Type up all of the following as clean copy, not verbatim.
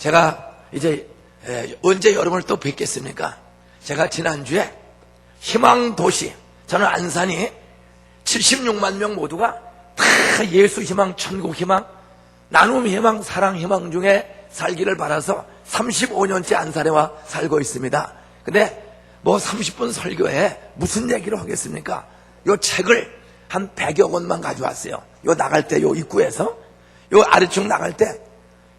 제가 이제 언제 여러분을 또 뵙겠습니까? 제가 지난주에 희망도시, 저는 안산이 76만 명 모두가 다 예수 희망, 천국 희망, 나눔 희망, 사랑 희망 중에 살기를 바라서 35년째 안산에 와 살고 있습니다. 근데 뭐 30분 설교에 무슨 얘기를 하겠습니까? 요 책을 한 100여 권만 가져왔어요. 요 나갈 때, 요 입구에서, 요 아래쪽 나갈 때,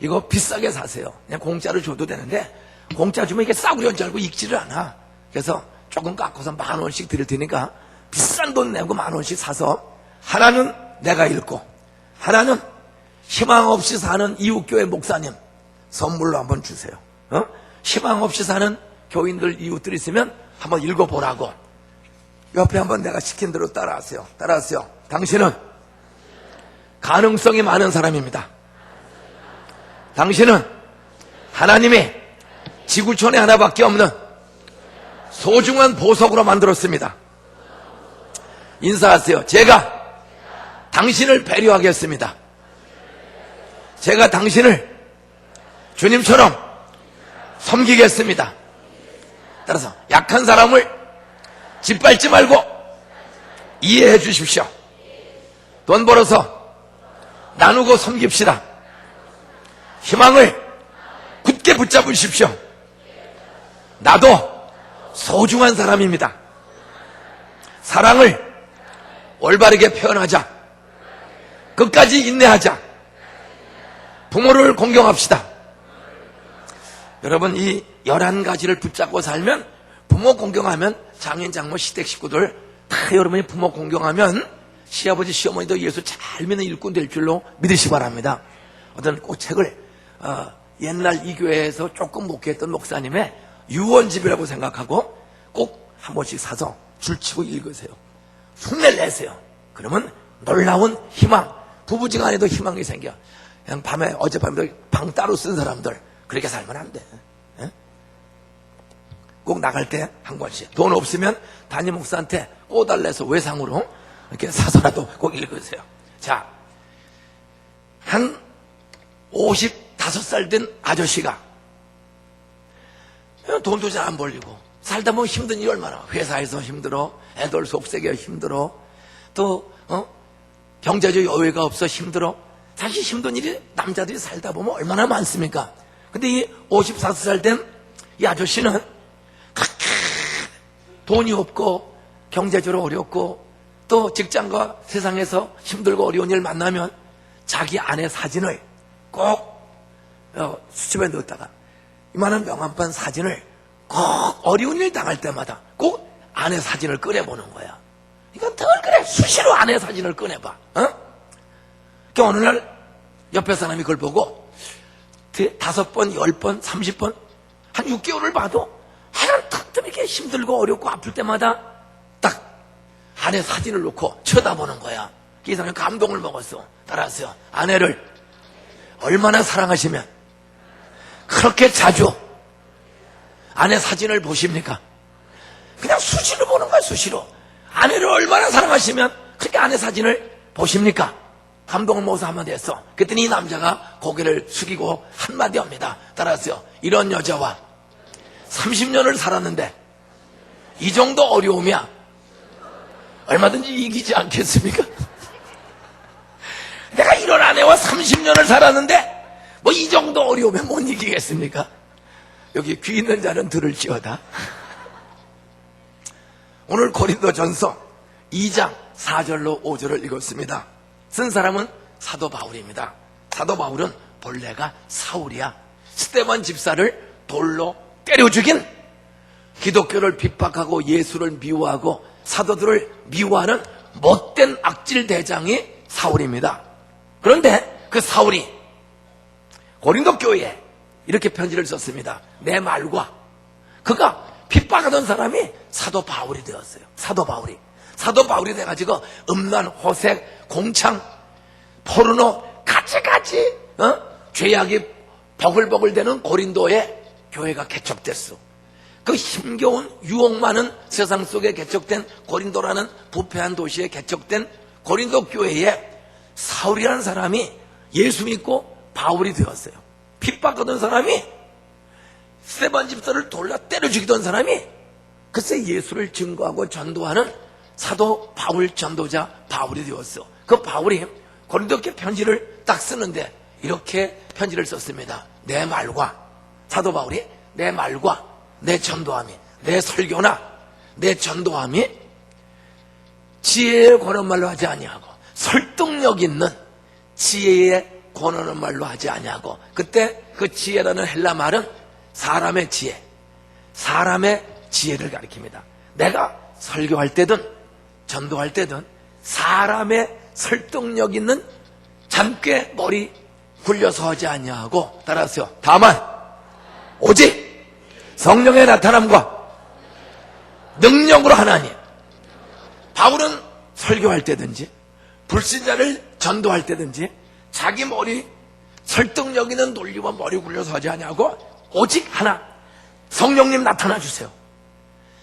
이거 비싸게 사세요. 그냥 공짜로 줘도 되는데, 공짜 주면 이게 싸구려인 줄 알고 읽지를 않아. 그래서 조금 깎아서 10,000원씩 드릴 테니까, 비싼 돈 내고 10,000원씩 사서, 하나는 내가 읽고, 하나는 희망 없이 사는 이웃교회 목사님, 선물로 한번 주세요. 희망 없이 사는 교인들, 이웃들 있으면 한번 읽어보라고. 옆에 한번 내가 시킨 대로 따라하세요. 따라하세요. 당신은 가능성이 많은 사람입니다. 당신은 하나님이 지구촌에 하나밖에 없는 소중한 보석으로 만들었습니다. 인사하세요. 제가 당신을 배려하겠습니다. 제가 당신을 주님처럼 섬기겠습니다. 따라서 약한 사람을 짓밟지 말고 이해해 주십시오. 돈 벌어서 나누고 섬깁시다. 희망을 굳게 붙잡으십시오. 나도 소중한 사람입니다. 사랑을 올바르게 표현하자. 끝까지 인내하자. 부모를 공경합시다. 여러분, 이 11가지를 붙잡고 살면, 부모 공경하면, 장인, 장모, 시댁 식구들 다 여러분이 부모 공경하면 시아버지, 시어머니도 예수 잘 믿는 일꾼 될 줄로 믿으시기 바랍니다. 어떤 꼭 책을 옛날 이 교회에서 조금 목회했던 목사님의 유언집이라고 생각하고 꼭 한 번씩 사서 줄치고 읽으세요. 흉내를 내세요. 그러면 놀라운 희망, 부부지간에도 희망이 생겨. 그냥 밤에, 어젯밤에도 방 따로 쓴 사람들 그렇게 살면 안 돼. 꼭 나갈 때 한 권씩. 돈 없으면 담임 목사한테 꼬달래서 외상으로 이렇게 사서라도 꼭 읽으세요. 자, 한 55살 된 아저씨가 돈도 잘 안 벌리고 살다 보면 힘든 일이 얼마나. 회사에서 힘들어, 애들 속세겨 힘들어, 또 경제적 여유가 없어 힘들어. 사실 힘든 일이 남자들이 살다 보면 얼마나 많습니까? 근데 이 54살 된 이 아저씨는 돈이 없고 경제적으로 어렵고 또 직장과 세상에서 힘들고 어려운 일 만나면 자기 아내 사진을 꼭 수첩에 넣었다가 이만한 명함판 사진을 꼭 어려운 일 당할 때마다 꼭 아내 사진을 꺼내보는 거야. 이건 덜 그래. 수시로 아내 사진을 꺼내봐. 그러니까 어느 날 옆에 사람이 그걸 보고 5번, 10번, 30번 한 6개월을 봐도 하나는 탁 이렇게 힘들고 어렵고 아플 때마다 딱 아내 사진을 놓고 쳐다보는 거야. 이 사람이 감동을 먹었어. 따라하세요. 아내를 얼마나 사랑하시면 그렇게 자주 아내 사진을 보십니까? 그냥 수시로 보는 거야. 수시로. 아내를 얼마나 사랑하시면 그렇게 아내 사진을 보십니까? 감동을 먹어서 한마디 했어. 그랬더니 이 남자가 고개를 숙이고 한마디 합니다. 따라하세요. 이런 여자와 30년을 살았는데 이 정도 어려움이야 얼마든지 이기지 않겠습니까? 내가 이런 아내와 30년을 살았는데 뭐 이 정도 어려우면 못 이기겠습니까? 여기 귀 있는 자는 들을지어다. 오늘 고린도전서 2장 4절로 5절을 읽었습니다. 쓴 사람은 사도 바울입니다. 사도 바울은 본래가 사울이야. 스데반 집사를 돌로 때려 죽인, 기독교를 핍박하고 예수를 미워하고 사도들을 미워하는 못된 악질 대장이 사울입니다. 그런데 그 사울이 고린도 교회에 이렇게 편지를 썼습니다. 내 말과 그가 핍박하던 사람이 사도 바울이 되었어요. 사도 바울이 돼가지고 음란, 호색, 공창, 포르노 가지가지 죄악이 버글버글대는 고린도에 교회가 개척됐어. 그 힘겨운 유혹 많은 세상 속에 개척된 고린도라는 부패한 도시에 개척된 고린도 교회에 사울이라는 사람이 예수 믿고 바울이 되었어요. 핍박하던 사람이, 스데반 집사를 돌려 때려 죽이던 사람이 글쎄 예수를 증거하고 전도하는 사도 바울 전도자 바울이 되었어. 그 바울이 고린도께 편지를 딱 쓰는데 이렇게 편지를 썼습니다. 내 말과, 사도 바울이 내 말과 내 전도함이, 내 설교나 내 전도함이 지혜에 권한 말로 하지 아니하고 설득력 있는 지혜에 권하는 말로 하지 아니하고, 그때 그 지혜라는 헬라 말은 사람의 지혜, 사람의 지혜를 가리킵니다. 내가 설교할 때든 전도할 때든 사람의 설득력 있는 잠깨 머리 굴려서 하지 아니하고, 따라하세요. 다만 오직 성령의 나타남과 능력으로 하나니. 바울은 설교할 때든지 불신자를 전도할 때든지 자기 머리 설득력 있는 논리와 머리 굴려서 하지 아니하고 오직 하나, 성령님 나타나 주세요.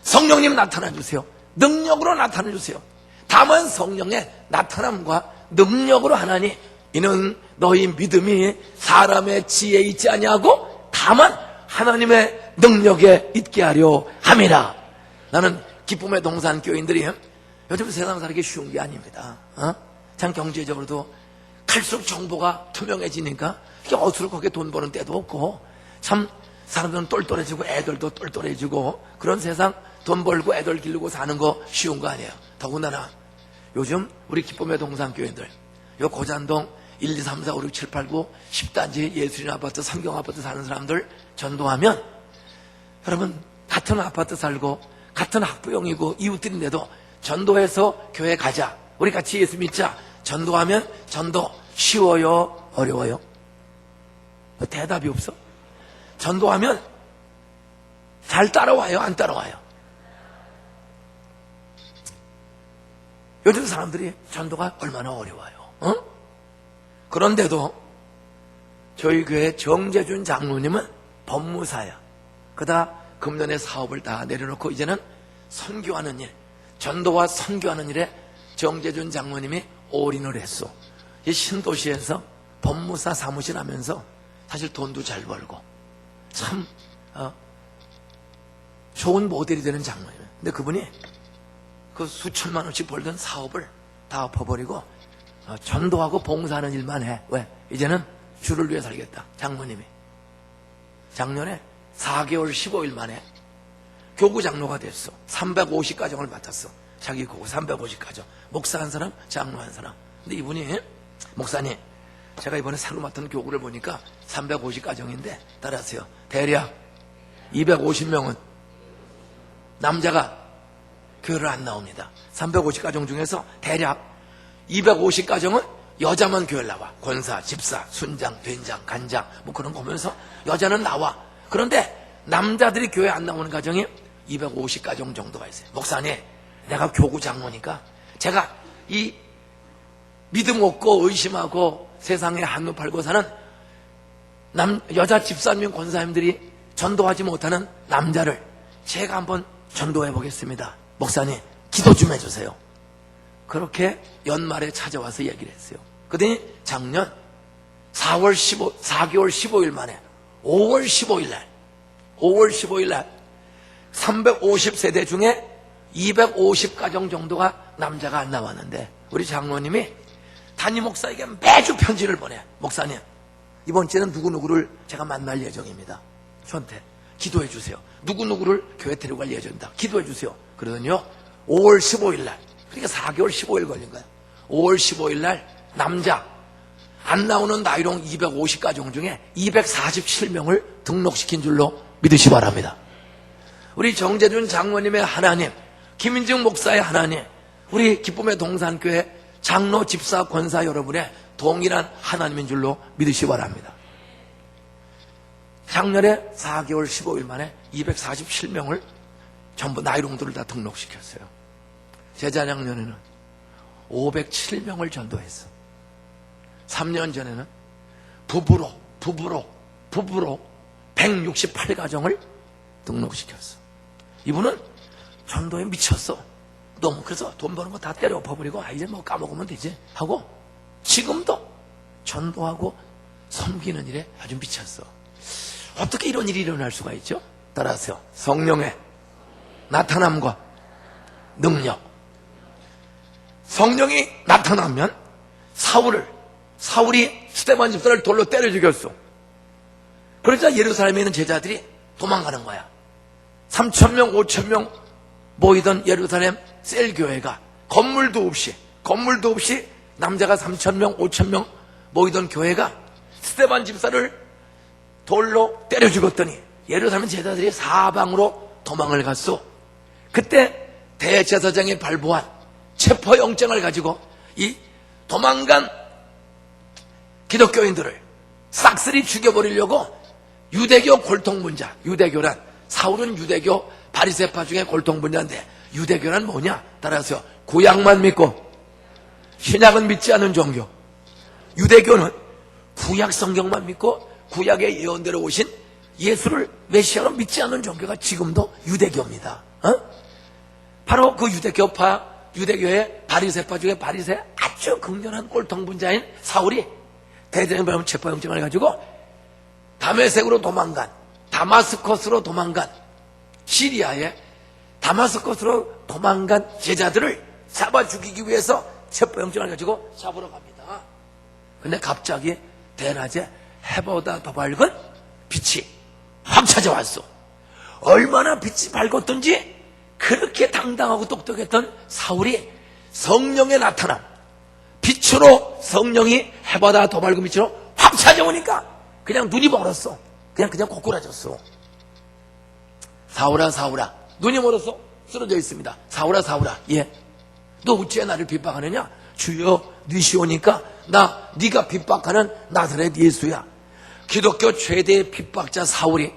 성령님 나타나 주세요. 능력으로 나타나 주세요. 다만 성령의 나타남과 능력으로 하나니 이는 너희 믿음이 사람의 지혜에 있지 아니하고 다만 하나님의 능력에 있게 하려 함이라. 나는 기쁨의 동산 교인들이 요즘 세상 살기 쉬운 게 아닙니다. 참 경제적으로도 갈수록 정보가 투명해지니까 어수룩하게 돈 버는 때도 없고, 참 사람들은 똘똘해지고 애들도 똘똘해지고, 그런 세상 돈 벌고 애들 기르고 사는 거 쉬운 거 아니에요. 더군다나 요즘 우리 기쁨의 동산 교인들, 요 고잔동 1, 2, 3, 4, 5, 6, 7, 8, 9 10단지 예수님 아파트, 성경 아파트 사는 사람들 전도하면, 여러분 같은 아파트 살고 같은 학부형이고 이웃들인데도 전도해서 교회 가자, 우리 같이 예수 믿자, 전도하면 전도 쉬워요, 어려워요? 대답이 없어. 전도하면 잘 따라와요, 안 따라와요? 요즘 사람들이 전도가 얼마나 어려워요. 그런데도 저희 교회 정재준 장로님은 법무사야. 그다 금년에 사업을 다 내려놓고 이제는 선교하는 일, 전도와 선교하는 일에 정재준 장로님이 올인을 했어. 이 신도시에서 법무사 사무실 하면서 사실 돈도 잘 벌고 참 좋은 모델이 되는 장로님이에요. 근데 그분이 그 수천만 원씩 벌던 사업을 다 엎어버리고 전도하고 봉사하는 일만 해. 왜? 이제는 주를 위해 살겠다. 장로님이 작년에 4개월 15일 만에 교구 장로가 됐어. 350가정을 맡았어. 자기 교구 350가정. 목사 한 사람, 장로 한 사람. 근데 이분이, 목사님, 제가 이번에 새로 맡은 교구를 보니까 350가정인데 따라하세요. 대략 250명은 남자가 교회를 안 나옵니다. 350가정 중에서 대략 250가정은 여자만 교회를 나와. 권사, 집사, 순장, 된장, 간장 뭐 그런 거 보면서 여자는 나와. 그런데 남자들이 교회 안 나오는 가정이 250가정 정도가 있어요. 목사님, 내가 교구 장로니까 제가 이 믿음 없고 의심하고 세상에 한눈 팔고 사는 여자 집사님, 권사님들이 전도하지 못하는 남자를 제가 한번 전도해 보겠습니다. 목사님, 기도 좀 해주세요. 그렇게 연말에 찾아와서 얘기를 했어요. 그랬더니 작년 4개월 15일 만에 5월 15일 날 350세대 중에 250가정 정도가 남자가 안 나왔는데 우리 장로님이 담임 목사에게 매주 편지를 보내. 목사님, 이번 주에는 누구누구를 제가 만날 예정입니다. 저한테 기도해 주세요. 누구누구를 교회 데리고 갈 예정이다. 기도해 주세요. 그러더니요 5월 15일 날, 그러니까 4개월 15일 걸린 거예요. 5월 15일 날 남자 안 나오는 나이롱 250가정 중에 247명을 등록시킨 줄로 믿으시 바랍니다. 우리 정재준 장로님의 하나님, 김인중 목사의 하나님, 우리 기쁨의 동산교회 장로, 집사, 권사 여러분의 동일한 하나님인 줄로 믿으시 바랍니다. 작년에 4개월 15일 만에 247명을 전부 나이롱들을 다 등록시켰어요. 재작년에는 507명을 전도했어. 3년 전에는 부부로 168가정을 등록시켰어. 이분은 전도에 미쳤어. 너무 그래서 돈 버는 거 다 때려 엎어버리고 이제 뭐 까먹으면 되지 하고 지금도 전도하고 섬기는 일에 아주 미쳤어. 어떻게 이런 일이 일어날 수가 있죠? 따라하세요. 성령의 나타남과 능력. 성령이 나타나면 사울이 스데반 집사를 돌로 때려 죽였어. 그러자 예루살렘에 있는 제자들이 도망가는 거야. 3,000명, 5,000명 모이던 예루살렘 셀교회가 건물도 없이 남자가 3,000명, 5,000명 모이던 교회가 스데반 집사를 돌로 때려 죽었더니 예루살렘 제자들이 사방으로 도망을 갔어. 그때 대제사장이 발부한 체포영장을 가지고 이 도망간 기독교인들을 싹쓸이 죽여버리려고 유대교 골통분자, 유대교란, 사울은 유대교 바리새파 중에 골통분자인데 유대교란 뭐냐? 따라서 구약만 믿고 신약은 믿지 않는 종교. 유대교는 구약 성경만 믿고 구약의 예언대로 오신 예수를 메시아로 믿지 않는 종교가 지금도 유대교입니다. 바로 그 유대교의 바리새파 중에 바리새 아주 극렬한 꼴통분자인 사울이 대제사장 체포영장을 가지고 다메섹으로 도망간, 다마스커스로 도망간, 시리아의 다마스커스로 도망간 제자들을 잡아 죽이기 위해서 체포영장을 가지고 잡으러 갑니다. 근데 갑자기 대낮에 해보다 더 밝은 빛이 확 찾아왔어. 얼마나 빛이 밝았던지 그렇게 당당하고 똑똑했던 사울이 성령의 나타남, 빛으로 성령이 해보다 더 밝은 빛으로 확 찾아오니까 그냥 눈이 멀었어. 그냥 고꾸라졌어. 사울아, 사울아. 눈이 멀어서 쓰러져 있습니다. 사울아, 사울아. 예. 너 어찌해 나를 핍박하느냐? 주여, 니시오니까 나 네가 핍박하는 나사렛 예수야. 기독교 최대의 핍박자 사울이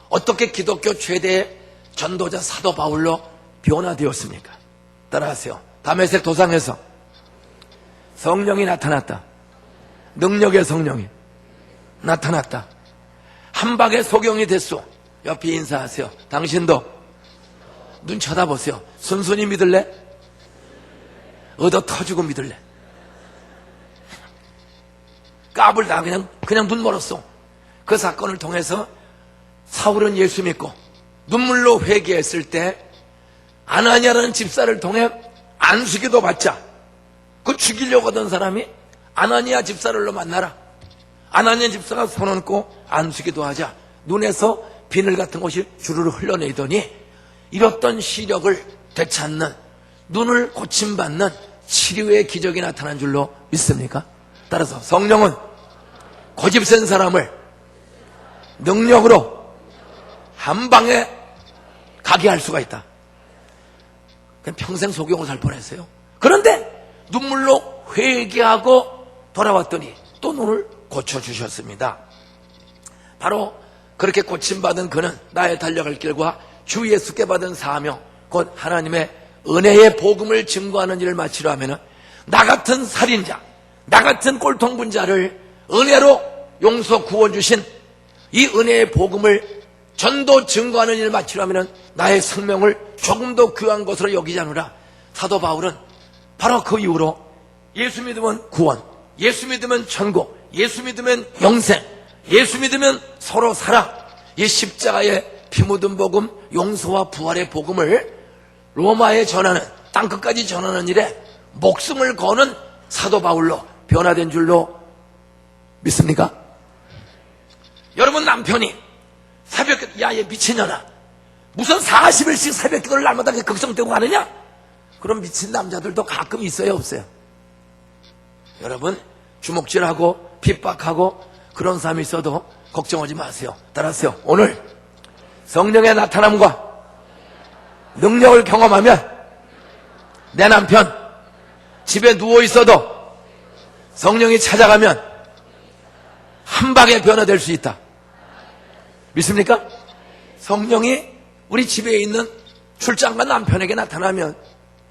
어떻게 기독교 최대의 전도자 사도 바울로 변화되었습니까? 따라하세요. 다메섹 도상에서 성령이 나타났다. 능력의 성령이 나타났다. 한 방에 소경이 됐소. 옆에 인사하세요. 당신도 눈 쳐다보세요. 순순히 믿을래? 얻어 터지고 믿을래? 까불다 그냥 눈 멀었어. 그 사건을 통해서 사울은 예수 믿고 눈물로 회개했을 때 아나니아라는 집사를 통해 안수기도 받자. 그 죽이려고 하던 사람이 아나니아 집사를 만나라. 아나니아 집사가 손 얹고 안수기도 하자 눈에서 비늘 같은 것이 주르르 흘러내리더니 잃었던 시력을 되찾는, 눈을 고침받는 치료의 기적이 나타난 줄로 믿습니까? 따라서 성령은 고집센 사람을 능력으로 한 방에 가게 할 수가 있다. 그냥 평생 소경을 살 뻔했어요. 그런데 눈물로 회개하고 돌아왔더니 또 눈을 고쳐주셨습니다. 바로 그렇게 고침받은 그는 나의 달려갈 길과 주 예수께 받은 사명, 곧 하나님의 은혜의 복음을 증거하는 일을 마치려 하면은 나 같은 살인자, 나 같은 꼴통분자를 은혜로 용서 구원 주신 이 은혜의 복음을 전도 증거하는 일을 마치려 하면은 나의 생명을 조금 더 귀한 것으로 여기지 않으라. 사도 바울은 바로 그 이후로 예수 믿으면 구원, 예수 믿으면 천국, 예수 믿으면 영생, 예수 믿으면 서로 살아, 이 십자가의 피 묻은 복음, 용서와 부활의 복음을 로마에 전하는, 땅끝까지 전하는 일에 목숨을 거는 사도 바울로 변화된 줄로 믿습니까? 여러분 남편이 새벽에 야얘 미친년아 무슨 40일씩 새벽 기도를 날마다 극성되고 가느냐? 그런 미친 남자들도 가끔 있어요, 없어요? 여러분 주먹질하고 핍박하고 그런 사람이 있어도 걱정하지 마세요. 따라하세요. 오늘 성령의 나타남과 능력을 경험하면 내 남편 집에 누워 있어도 성령이 찾아가면 한 방에 변화될 수 있다. 믿습니까? 성령이 우리 집에 있는 출장간 남편에게 나타나면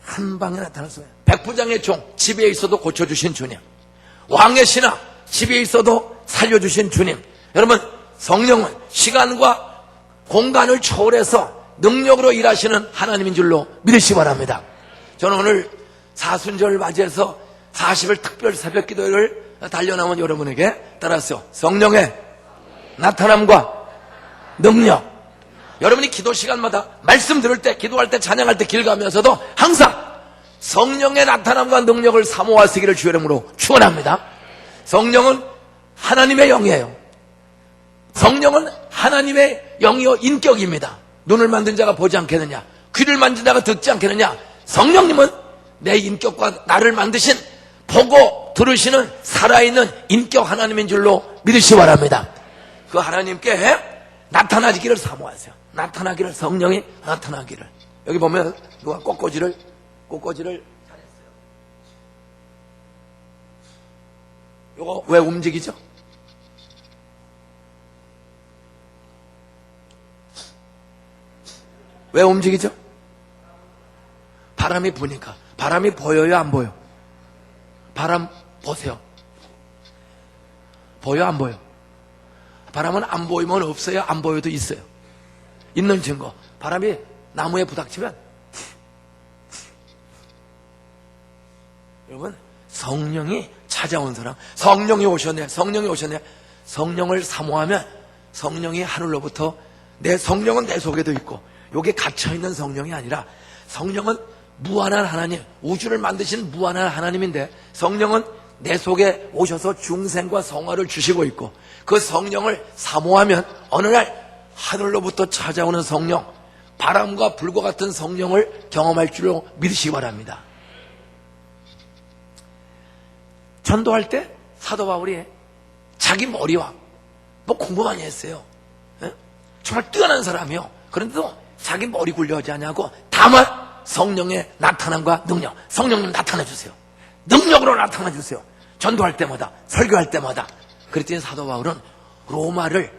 한 방에 나타났어요. 백부장의 종 집에 있어도 고쳐주신 주님, 왕의 신하 집에 있어도 살려주신 주님. 여러분 성령은 시간과 공간을 초월해서 능력으로 일하시는 하나님인 줄로 믿으시기 바랍니다. 저는 오늘 사순절 맞이해서 40일 특별 새벽 기도를 단련하면 여러분에게 따라서 성령의 나타남과 능력. 여러분이 기도 시간마다 말씀 들을 때, 기도할 때, 찬양할 때, 길 가면서도 항상 성령의 나타남과 능력을 사모하시기를 주의 이름으로 축원합니다. 성령은 하나님의 영이에요. 성령은 하나님의 영이요 인격입니다. 눈을 만든 자가 보지 않겠느냐, 귀를 만든 자가 듣지 않겠느냐. 성령님은 내 인격과 나를 만드신, 보고 들으시는 살아있는 인격 하나님인 줄로 믿으시기 바랍니다. 그 하나님께 나타나기를 사모하세요. 나타나기를, 성령이 나타나기를. 여기 보면 누가 꽃꽂이를 잘했어요. 이거 왜 움직이죠? 왜 움직이죠? 바람이 부니까. 바람이 보여요, 안 보여? 바람 보세요. 보여, 안 보여? 바람은 안 보이면 없어요, 안 보여도 있어요. 있는 증거. 바람이 나무에 부닥치면, 여러분, 성령이 찾아온 사람, 성령이 오셨네, 성령이 오셨네. 성령을 사모하면 성령이 하늘로부터, 내 성령은 내 속에도 있고, 요게 갇혀있는 성령이 아니라, 성령은 무한한 하나님, 우주를 만드신 무한한 하나님인데, 성령은 내 속에 오셔서 중생과 성화를 주시고 있고, 그 성령을 사모하면 어느 날 하늘로부터 찾아오는 성령, 바람과 불과 같은 성령을 경험할 줄로 믿으시기 바랍니다. 전도할 때 사도 바울이 자기 머리와 뭐 공부 많이 했어요. 정말 뛰어난 사람이요. 그런데도 자기 머리 굴려하지 않냐고, 다만 성령의 나타남과 능력. 성령님 나타나주세요. 능력으로 나타나주세요. 전도할 때마다, 설교할 때마다. 그랬더니 사도 바울은 로마를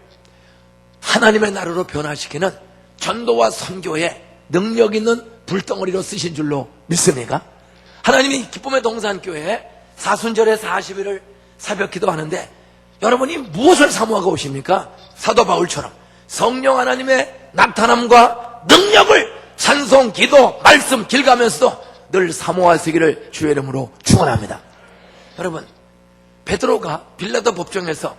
하나님의 나라로 변화시키는 전도와 선교에 능력 있는 불덩어리로 쓰신 줄로 믿습니까? 하나님이 기쁨의 동산교회에 사순절에 40일을 새벽 기도하는데, 여러분이 무엇을 사모하고 오십니까? 사도 바울처럼 성령 하나님의 나타남과 능력을 찬송, 기도, 말씀 길 가면서도 늘 사모하시기를 주의 이름으로 축원합니다. 여러분, 베드로가 빌라도 법정에서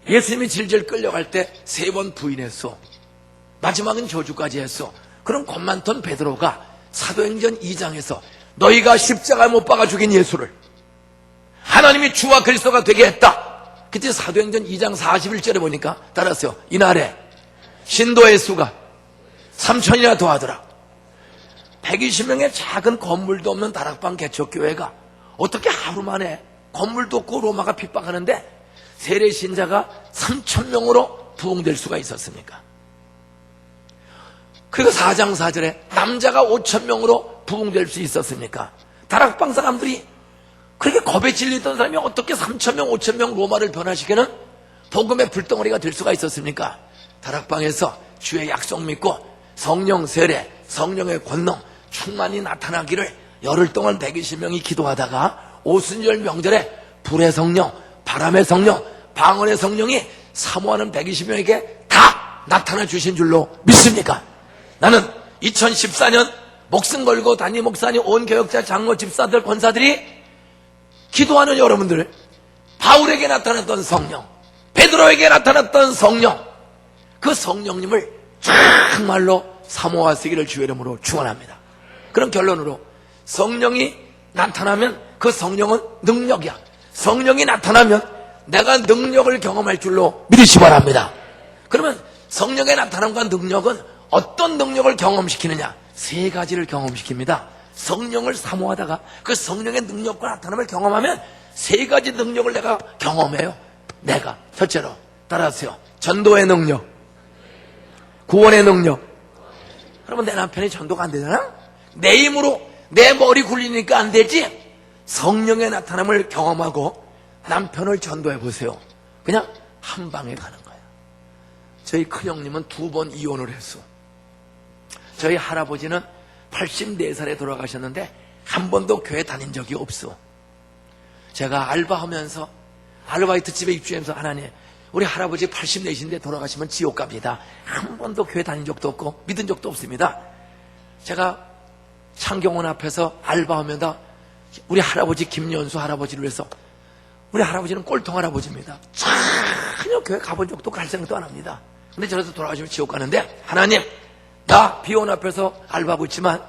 예수님이 질질 끌려갈 때 3번 부인했어. 마지막은 저주까지 했어. 그럼 겁 많던 베드로가 사도행전 2장에서 너희가 십자가 못 박아 죽인 예수를 하나님이 주와 그리스도가 되게 했다. 그때 사도행전 2장 41절에 보니까, 따라서요, 이날에 신도의 수가 3,000이나 더하더라. 120명의 작은 건물도 없는 다락방 개척교회가 어떻게 하루 만에, 건물도 없고 로마가 핍박하는데 세례 신자가 3,000명으로 부흥될 수가 있었습니까? 그리고 4장 4절에 남자가 5,000명으로 부흥될 수 있었습니까? 다락방 사람들이 그렇게 겁에 질리던 사람이 어떻게 3,000명, 5,000명 로마를 변화시키는 복음의 불덩어리가 될 수가 있었습니까? 다락방에서 주의 약속 믿고 성령 세례, 성령의 권능 충만히 나타나기를 열흘 동안 120명이 기도하다가 오순절 명절에 불의 성령, 바람의 성령, 방언의 성령이 사모하는 120명에게 다 나타나 주신 줄로 믿습니까? 나는 2014년 목숨 걸고 담임 목사님, 온 교역자, 장로, 집사들, 권사들이 기도하는 여러분들, 바울에게 나타났던 성령, 베드로에게 나타났던 성령, 그 성령님을 정말로 사모하시기를 주의 이름으로 축원합니다. 그런 결론으로 성령이 나타나면 그 성령은 능력이야. 성령이 나타나면 내가 능력을 경험할 줄로 믿으시기 바랍니다. 그러면 성령의 나타남과 능력은 어떤 능력을 경험시키느냐? 3가지를 경험시킵니다. 성령을 사모하다가 그 성령의 능력과 나타남을 경험하면 3가지 능력을 내가 경험해요. 내가 첫째로 따라하세요. 전도의 능력, 구원의 능력. 여러분, 내 남편이 전도가 안 되잖아? 내 힘으로 내 머리 굴리니까 안 되지? 성령의 나타남을 경험하고 남편을 전도해 보세요. 그냥 한 방에 가는 거야. 저희 큰형님은 2번 이혼을 했어. 저희 할아버지는 84살에 돌아가셨는데 한 번도 교회 다닌 적이 없어. 제가 알바하면서 아르바이트 집에 입주하면서, 하나님, 우리 할아버지 84신데 돌아가시면 지옥 갑니다. 한 번도 교회 다닌 적도 없고 믿은 적도 없습니다. 제가 창경원 앞에서 알바하면서 우리 할아버지 김연수 할아버지를 위해서 우리 할아버지는 꼴통 할아버지입니다. 전혀 교회 가본 적도 갈 생각도 안 합니다. 근데 저래서 돌아가시면 지옥 가는데, 하나님, 나 비온 앞에서 알바하고 있지만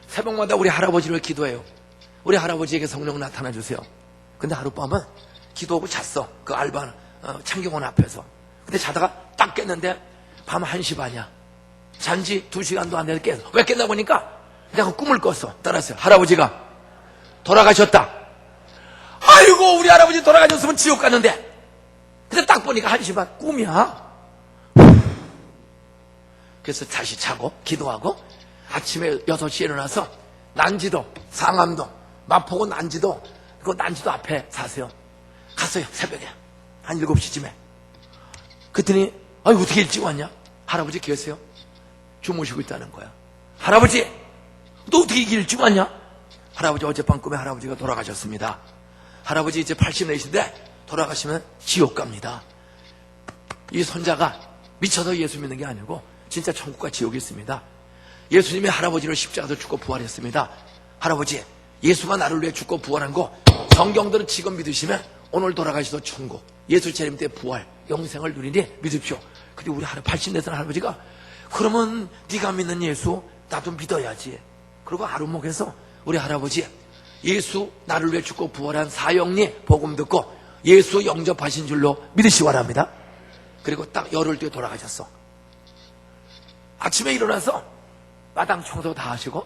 새벽마다 우리 할아버지를 기도해요. 우리 할아버지에게 성령 나타나 주세요. 근데 하룻밤은 기도하고 잤어. 그 알바 창경원 앞에서. 근데 자다가 딱 깼는데 밤 1시 반이야. 잔지 2시간도 안 돼서 깼어. 왜 깼나 보니까 내가 꿈을 꿨어. 따라서요. 할아버지가 돌아가셨다. 아이고, 우리 할아버지 돌아가셨으면 지옥 갔는데. 근데 딱 보니까 1시 반 꿈이야. 그래서 다시 자고 기도하고 아침에 6시에 일어나서 난지도, 상암동, 마포구 난지도, 그 난지도 앞에 사세요. 갔어요. 새벽에 한 7시쯤에. 그랬더니 아니 어떻게 일찍 왔냐? 할아버지 계세요. 주무시고 있다는 거야. 할아버지, 너 어떻게 일찍 왔냐? 할아버지 어젯밤 꿈에 할아버지가 돌아가셨습니다. 할아버지 이제 84이신데 돌아가시면 지옥 갑니다. 이 손자가 미쳐서 예수 믿는 게 아니고 진짜 천국과 지옥이 있습니다. 예수님이 할아버지를 십자가에서 죽고 부활했습니다. 할아버지, 예수가 나를 위해 죽고 부활한 거 성경들은 지금 믿으시면 오늘 돌아가시도 천국, 예수 재림 때 부활, 영생을 누리니 믿으십시오. 근데 우리 80대 할아버지가 그러면 네가 믿는 예수 나도 믿어야지. 그리고 아루목에서 우리 할아버지 예수 나를 위해 죽고 부활한 사형리 복음 듣고 예수 영접하신 줄로 믿으시기 바랍니다. 그리고 딱 열흘 뒤에 돌아가셨어. 아침에 일어나서 마당 청소 다 하시고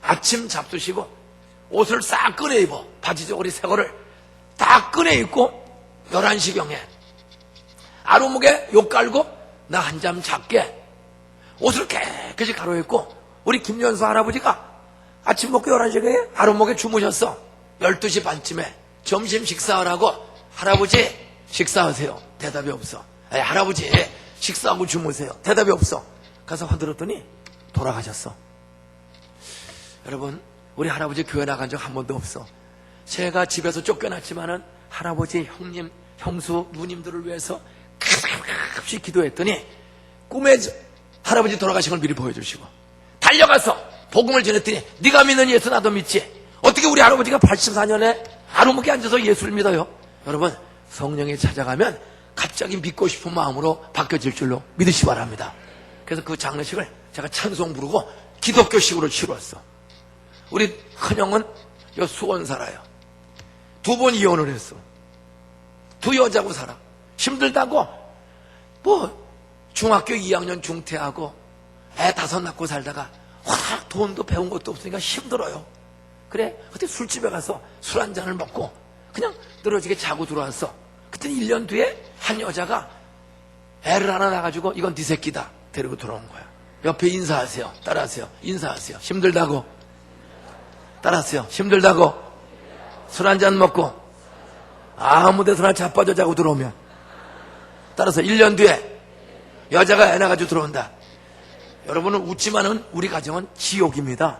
아침 잡수시고 옷을 싹 꺼내 입어. 바지 저고리 새 거를 다 꺼내 입고 11시경에 아루목에 욕 깔고 나 한 잠 잤게 옷을 깨끗이 가로입고 우리 김연수 할아버지가 아침 먹고 11시경에 아루목에 주무셨어. 12시 반쯤에 점심 식사하라고. 할아버지 식사하세요. 대답이 없어. 아니, 할아버지 식사하고 주무세요. 대답이 없어. 가서 화들었더니 돌아가셨어. 여러분, 우리 할아버지 교회 나간 적 한 번도 없어. 제가 집에서 쫓겨났지만은 할아버지, 형님, 형수, 누님들을 위해서 가급없이 기도했더니 꿈에 할아버지 돌아가신 걸 미리 보여주시고 달려가서 복음을 전했더니 네가 믿는 예수 나도 믿지. 어떻게 우리 할아버지가 84년에 아루목에 앉아서 예수를 믿어요? 여러분, 성령이 찾아가면 갑자기 믿고 싶은 마음으로 바뀌어질 줄로 믿으시기 바랍니다. 그래서 그 장례식을 제가 찬송 부르고 기독교식으로 치루었어. 우리 큰형은 요 수원 살아요. 2번 이혼을 했어. 2 여자고 살아. 힘들다고 뭐 중학교 2학년 중퇴하고 애 5 낳고 살다가 확 돈도 배운 것도 없으니까 힘들어요. 그래 그때 술집에 가서 술 한 잔을 먹고 그냥 늘어지게 자고 들어왔어. 그때 1년 뒤에 한 여자가 애를 하나 낳아가지고 이건 네 새끼다 데리고 들어온 거야. 옆에 인사하세요. 따라하세요. 인사하세요. 힘들다고. 따라하세요. 힘들다고. 술 한 잔 먹고 아무 데서나 자빠져 자고 들어오면 따라서 1년 뒤에 여자가 애 낳아가지고 들어온다. 여러분은 웃지만은 우리 가정은 지옥입니다.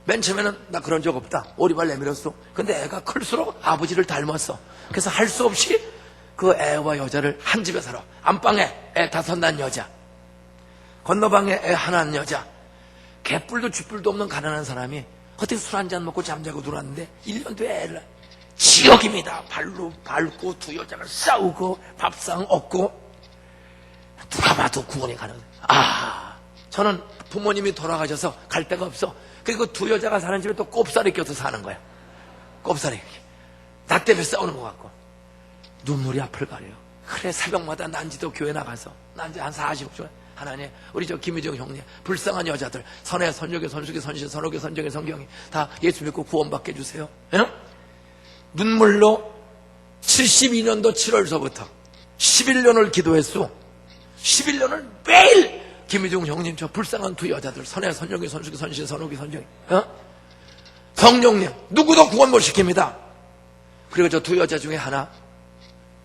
맨 처음에는 나 그런 적 없다. 오리발 내밀었어. 근데 애가 클수록 아버지를 닮았어. 그래서 할 수 없이 그 애와 여자를 한 집에 살아. 안방에 애 5 낳은 여자, 건너방에 애 하나 낳은 여자, 개뿔도 쥐뿔도 없는 가난한 사람이 어떻게 술 한 잔 먹고 잠자고 들어왔는데 1년 뒤에 애를 낳아. 지옥입니다. 발로 밟고 2 여자가 싸우고 밥상 없고 누가 봐도 구원이 가는. 저는 부모님이 돌아가셔서 갈 데가 없어. 그리고 2 여자가 사는 집에 또 꼽사리 껴서 사는 거야. 꼽사리. 나 때문에 싸우는 것 같고 눈물이 앞을 가려요. 그래 새벽마다 난지도 교회 나가서 난지 한 40초 하나님 우리 저 김희정 형님 불쌍한 여자들 선해 선족의 선숙의 선신 선옥의 선정의 성경이 다 예수 믿고 구원받게 해주세요. 응? 눈물로 72년도 7월서부터 11년을 기도했어. 11년을 매일 김희중 형님 저 불쌍한 2 여자들 선해 선정의 선숙의 선신 선옥의 성경이 성령님 누구도 구원 못 시킵니다. 그리고 저 2 여자 중에 하나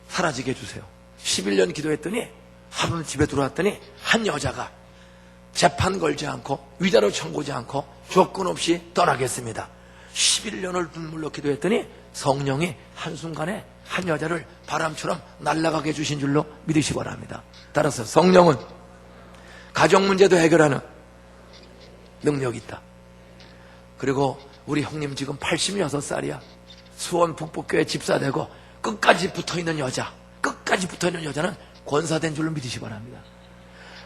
사라지게 해주세요. 11년 기도했더니 하루는 집에 들어왔더니 한 여자가 재판 걸지 않고 위자료 청구지 않고 조건 없이 떠나겠습니다. 11년을 눈물로 기도했더니 성령이 한순간에 한 여자를 바람처럼 날아가게 해주신 줄로 믿으시기 바랍니다. 따라서 성령은 가정 문제도 해결하는 능력이 있다. 그리고 우리 형님 지금 86살이야. 수원 북북교회 집사되고 끝까지 붙어있는 여자는 권사된 줄로 믿으시기 바랍니다.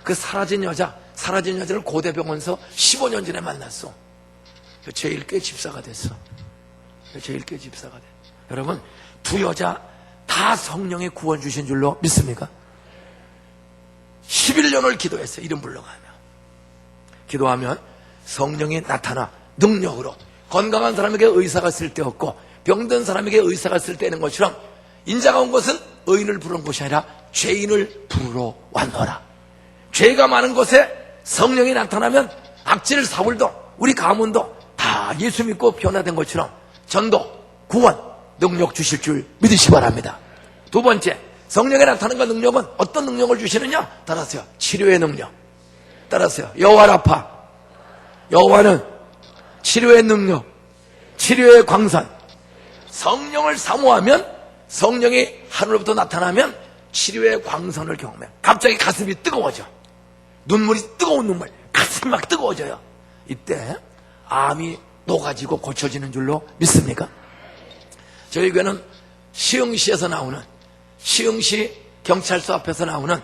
그 사라진 여자를 고대병원에서 15년 전에 만났어. 제1교 집사가 됐어. 제1교 집사가 돼. 여러분, 두 여자 다 성령의 구원 주신 줄로 믿습니까? 11년을 기도했어요. 이름 불러가며. 기도하면 성령이 나타나 능력으로 건강한 사람에게 의사가 쓸데없고 병든 사람에게 의사가 쓸데있는 것처럼 인자가 온 것은 의인을 부르는 것이 아니라 죄인을 부르러 왔노라. 죄가 많은 곳에 성령이 나타나면 악질 사울도 우리 가문도 다 예수 믿고 변화된 것처럼 전도, 구원, 능력 주실 줄 믿으시기 바랍니다. 두 번째, 성령이 나타나는 능력은 어떤 능력을 주시느냐? 따라서요, 치료의 능력. 따라서요, 여호와 라파. 여호와는 치료의 능력, 치료의 광선. 성령을 사모하면, 성령이 하늘로부터 나타나면 치료의 광선을 경험해. 갑자기 가슴이 뜨거워져. 뜨거운 눈물, 가슴이 막 뜨거워져요. 이때 암이 녹아지고 고쳐지는 줄로 믿습니까? 저희 교회는 시흥시에서 나오는, 시흥시 경찰서 앞에서 나오는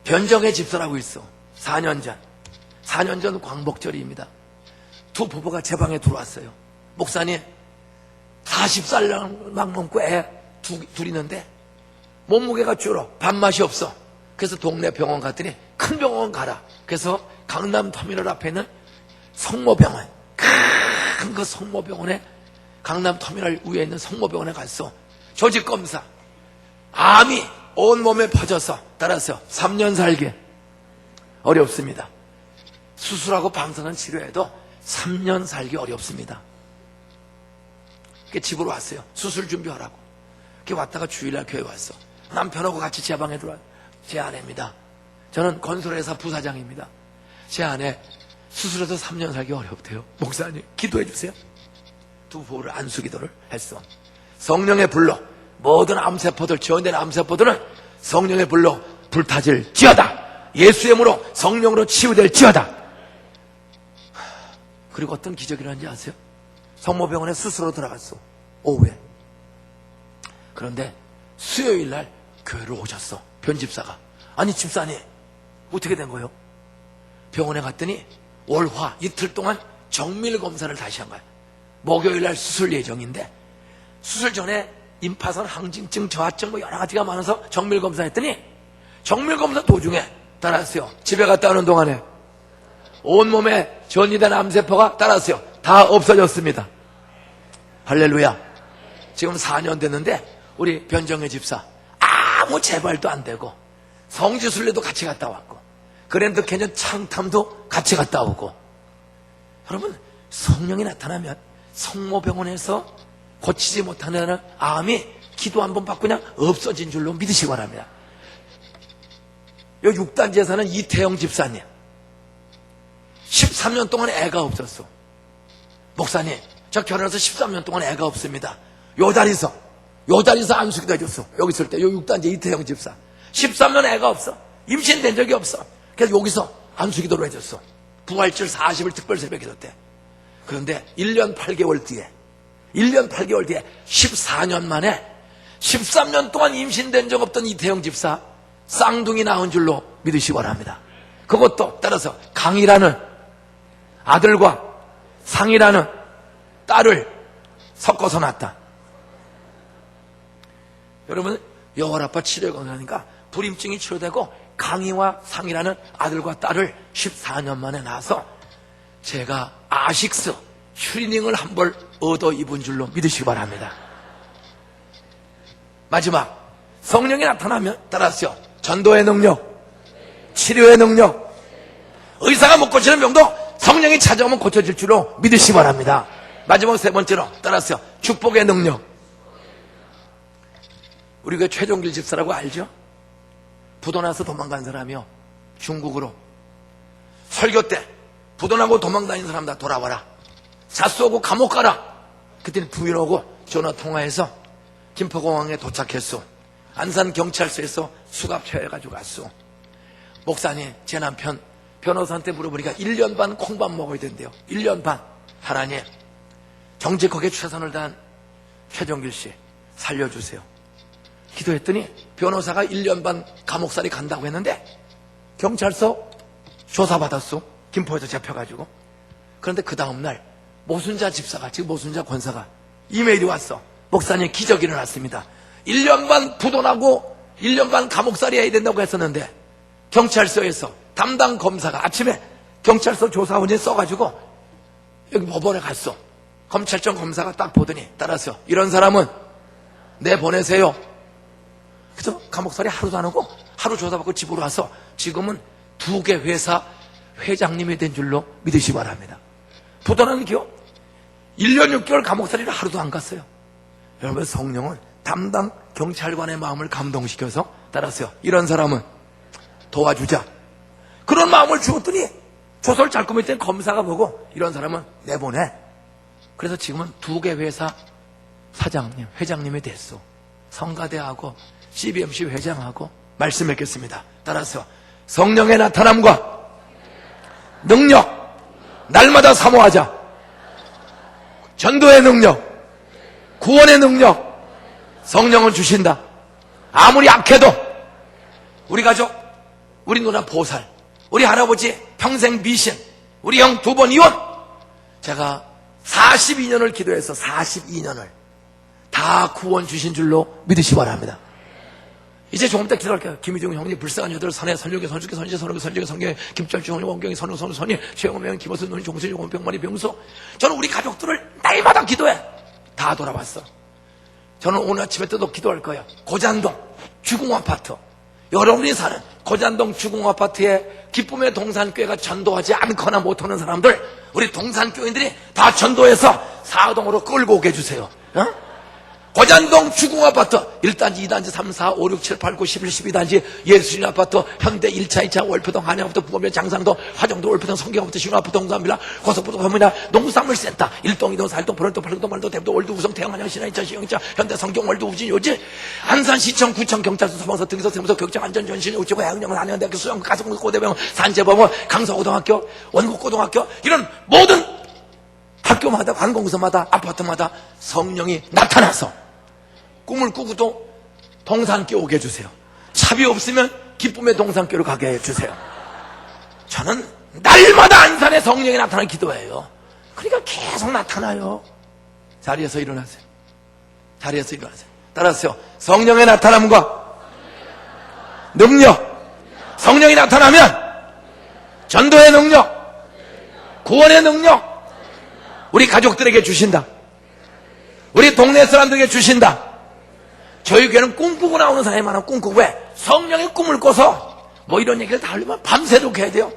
변정의 집사라고 있어. 4년 전 광복절입니다. 두 부부가 제 방에 들어왔어요. 목사님, 40살 막 넘고 애 둘 있는데 몸무게가 줄어, 밥맛이 없어. 그래서 동네 병원 갔더니 큰 병원 가라. 그래서 강남 터미널 앞에 있는 성모병원, 큰 그 성모병원에, 강남 터미널 위에 있는 성모병원에 갔어. 조직검사, 암이 온몸에 퍼져서, 따라서 3년 살기 어렵습니다. 수술하고 방사선 치료해도 3년 살기 어렵습니다. 집으로 왔어요. 수술 준비하라고. 왔다가 주일날 교회 왔어. 남편하고 같이 제 방에 들어와. 제 아내입니다. 저는 건설회사 부사장입니다. 제 아내 수술해서 3년 살기 어렵대요. 목사님 기도해 주세요. 두 부부를 안수기도를 했어. 성령의 불로 모든 암세포들, 지원된 암세포들은 성령의 불로 불타질 지어다. 예수의 이름으로 성령으로 치유될 지어다. 그리고 어떤 기적이라는지 아세요? 성모병원에 수술로 들어갔어. 오후에. 그런데 수요일날 교회로 오셨어. 변집사가. 아니 집사님 어떻게 된 거예요? 병원에 갔더니 월화 이틀 동안 정밀 검사를 다시 한 거야. 목요일날 수술 예정인데 수술 전에 임파선, 항진증, 저하증 여러 가지가 많아서 정밀 검사했더니 정밀 검사 도중에, 따라하세요, 집에 갔다 오는 동안에 온몸에 전이된 암세포가, 따라하세요, 다 없어졌습니다. 할렐루야. 지금 4년 됐는데 우리 변정의 집사 아무 재발도 안 되고 성지순례도 같이 갔다 왔고 그랜드 캐년 창탐도 같이 갔다 오고. 여러분, 성령이 나타나면 성모병원에서 고치지 못하는 암이 기도 한번 받고 그냥 없어진 줄로 믿으시기 바랍니다. 여기 6단지에 사는 이태영 집사님, 13년 동안 애가 없었어. 목사님, 저 결혼해서 13년 동안 애가 없습니다. 요 자리에서 안수기도 해줬어. 여기 있을 때, 요 6단지 이태영 집사 13년 애가 없어. 임신된 적이 없어. 그래서 여기서 안수기도를 해줬어. 부활절 40일 특별 새벽 기도 때. 그런데 1년 8개월 뒤에 14년 만에 13년 동안 임신된 적 없던 이태영 집사 쌍둥이 낳은 줄로 믿으시기 바랍니다. 그것도 따라서 강이라는 아들과 상이라는 딸을 섞어서 낳았다. 여러분, 여호와라파 치료에 건강하니까 불임증이 치료되고 강희와 상이라는 아들과 딸을 14년 만에 낳아서 제가 아식스 슈리닝을 한 벌 얻어 입은 줄로 믿으시기 바랍니다. 마지막, 성령이 나타나면 따라하세요, 전도의 능력, 치료의 능력, 의사가 못 고치는 병도 성령이 찾아오면 고쳐질 줄로 믿으시기 바랍니다. 마지막 세 번째로 따라하세요, 축복의 능력. 우리가 최종길 집사라고 알죠? 부도나서 도망간 사람이요, 중국으로 설교 때 부도나고 도망다니는 사람 다 돌아와라, 잣쏘고 감옥 가라. 그때는 부인하고 전화 통화해서 김포공항에 도착했어. 안산 경찰서에서 수갑혀해가지고 갔어. 목사님, 제 남편 변호사한테 물어보니까 1년 반 콩밥 먹어야 된대요. 1년 반. 하나님, 정직하게 최선을 다한 최종길 씨 살려주세요. 기도했더니 변호사가 1년 반 감옥살이 간다고 했는데 경찰서 조사받았어. 김포에서 잡혀가지고. 그런데 그 다음날 모순자 집사가, 지금 모순자 권사가 이메일이 왔어. 목사님, 기적이 일어났습니다. 1년 반 부도나고 1년 반 감옥살이 해야 된다고 했었는데 경찰서에서 담당 검사가 아침에 경찰서 조사원이 써가지고 여기 법원에 갔어. 검찰청 검사가 딱 보더니 따라서 이런 사람은 내보내세요. 그래서 감옥살이 하루도 안 하고 하루 조사받고 집으로 와서 지금은 2개 회사 회장님이 된 줄로 믿으시기 바랍니다. 부도나는 기업 1년 6개월 감옥살이를 하루도 안 갔어요. 여러분, 성령은 담당 경찰관의 마음을 감동시켜서 따라서요, 이런 사람은 도와주자. 그런 마음을 주었더니 조서를 잘 꾸밀 검사가 보고 이런 사람은 내보내. 그래서 지금은 2개 회사 사장님, 회장님이 됐어. 성가대하고 CBMC 회장하고 말씀했겠습니다. 따라서 성령의 나타남과 능력 날마다 사모하자. 전도의 능력, 구원의 능력 성령은 주신다. 아무리 약해도 우리 가족, 우리 누나 보살, 우리 할아버지 평생 미신, 우리 형 2번 이혼. 제가 42년을 기도해서 42년을 다 구원 주신 줄로 믿으시기 바랍니다. 이제 조금 더 기도할게요. 김희중 형님, 불쌍한 여들, 선해, 선유계, 선주계, 선지, 선우계, 선주계, 성계, 김철중 형님, 원경이, 선우, 선희, 최영명, 김호선, 눈이, 종순이, 원병만이, 병수. 저는 우리 가족들을 날마다 기도해. 다 돌아봤어. 저는 오늘 아침에 또 기도할 거예요. 고잔동 주공아파트, 여러분이 사는 고잔동 주공아파트에 기쁨의 동산교회가 전도하지 않거나 못하는 사람들, 우리 동산교인들이 다 전도해서 사동으로 끌고 오게 해주세요. 어? 고잔동 주공아파트 1단지, 2단지, 3, 4, 5, 6, 7, 8, 9, 11, 12단지 예수님 아파트, 현대 1차, 2차, 월포동, 한양부터 부검면, 장상도, 화정도, 월포동, 성경부터 신화부터, 동산빌라, 고속부터, 건물이나 농수산물센터 1동, 2동, 4동, 보령동, 8동, 8동, 대부도, 월두, 우성, 태영, 한양, 신화, 2차, 시영차, 현대, 성경, 월두, 우진, 요지, 안산시청, 구청, 경찰서, 소방서, 등서, 세무서, 경찰, 안전전신, 우체국, 해양령, 한양대학교, 수영, 가성고, 고대병원, 산재법원, 강서고등학교, 원국고등학교, 이런 모든 학교마다, 관공서마다, 아파트마다 성령이 나타나서 꿈을 꾸고도 동산교회 오게 해주세요. 차비 없으면 기쁨의 동산교회로 가게 해주세요. 저는 날마다 안산에 성령이 나타나는 기도해요. 그러니까 계속 나타나요. 자리에서 일어나세요. 자리에서 일어나세요. 따라서요, 성령의 나타남과 능력. 성령이 나타나면 전도의 능력, 구원의 능력 우리 가족들에게 주신다. 우리 동네 사람들에게 주신다. 저희 교회는 꿈꾸고 나오는 사람이 많아. 꿈꾸고. 왜? 성령의 꿈을 꿔서 뭐 이런 얘기를 다 하려면 밤새도록 해야 돼요.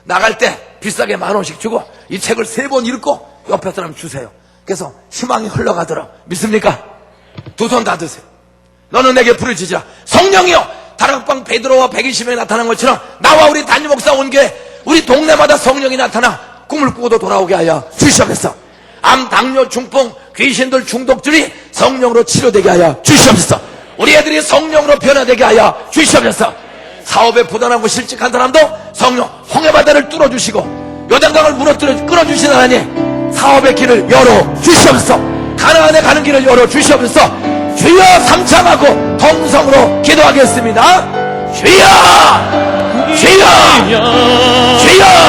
나갈 때 비싸게 10,000원씩 주고 이 책을 3번 읽고 옆에 사람 주세요. 그래서 희망이 흘러가더라. 믿습니까? 2손 다 드세요. 너는 내게 부르짖으라. 성령이여, 다락방 베드로와 120명이 나타난 것처럼 나와 우리 담임 목사 온 교회 우리 동네마다 성령이 나타나 꿈을 꾸고도 돌아오게 하여 주시옵소서. 암, 당뇨, 중풍, 귀신들, 중독들이 성령으로 치료되게 하여 주시옵소서. 우리 애들이 성령으로 변화되게 하여 주시옵소서. 사업에 부단하고 실직한 사람도 성령 홍해바다를 뚫어주시고 요단강을 무너뜨려 끊어주신 하나님, 사업의 길을 열어주시옵소서. 가나안에 가는 길을 열어주시옵소서. 주여, 삼창하고 통성으로 기도하겠습니다. 주여, 주여, 주여.